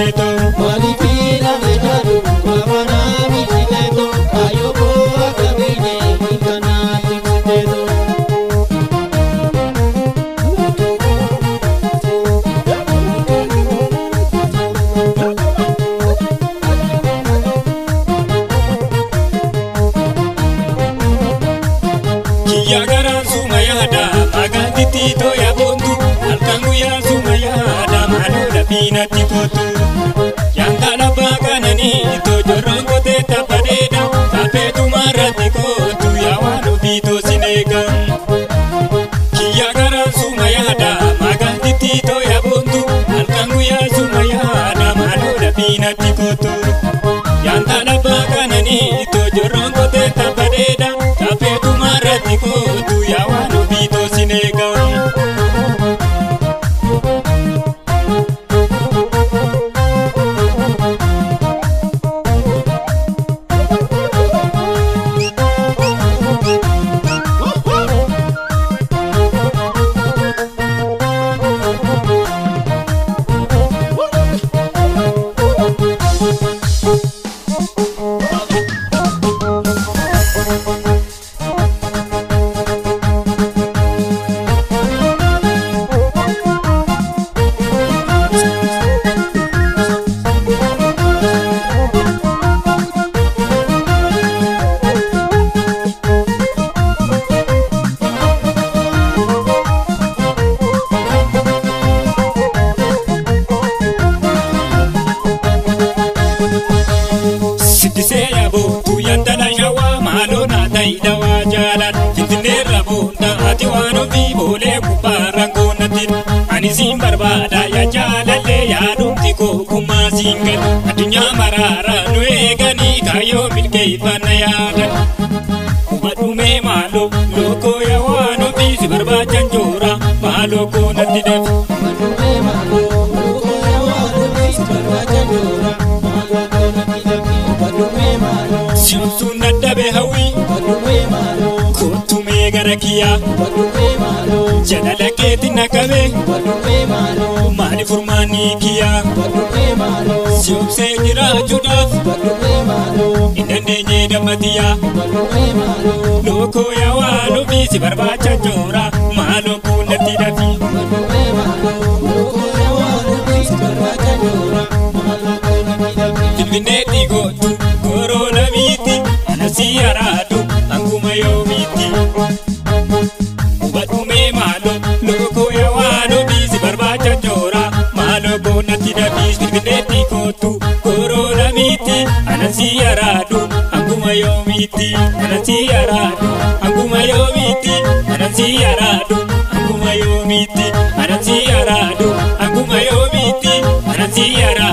mileto Malifina mejadu babana mileto ayobo akabine kanati kutedo Kiya garan sumayada magandi tito ya bondu alkangu ya sumayada malu labina tikotu yang kalaba kanani to jorongo te tapadeda tapetu marati kotu ya wanu bito sinegan Kiya garan sumayada magandi tito ya bondu alkangu ya sumayada malu labina tikotu yang kalaba kanani to jorongo te tapadeda tapetu marati kotu ya wanu bito sinegan Sitisea bo tu yandana yawa malona daidawa jalan Fintinera bo na ati wano vivo le kuparango natin Anisim barbada ya jalale ya dumtiko kumasingan Adunya marara nuegani kayo milkeifana yadan Kumadume malo loko ya wano visi barbajan jora maloko natidef Madume malo loko ya wano visi barbajan jora maloko natidef Madume malo Simsuna dabe hawi Madume malo Kutume garakia Madume malo Jadala keti nakabe Madume malo Mani furmani kia Madume malo Siopse jira judaf Madume malo Indandenye damatia Madume malo Loko ya wano visi barbacha jora Maloko natidafi Madume malo loko ya wano visi barbajan jora maloko natidef Filmineti gotu corona miti Anasi aradu anguma yo miti Ubadume malo loko ya wano visi barbacha jora Maloko natidafi Filmineti gotu corona miti Anasi aradu anguma yo miti Anasi aradu anguma yo miti Anasi aradu anguma yo miti Anasi aradu anguma yo miti Anasi aradu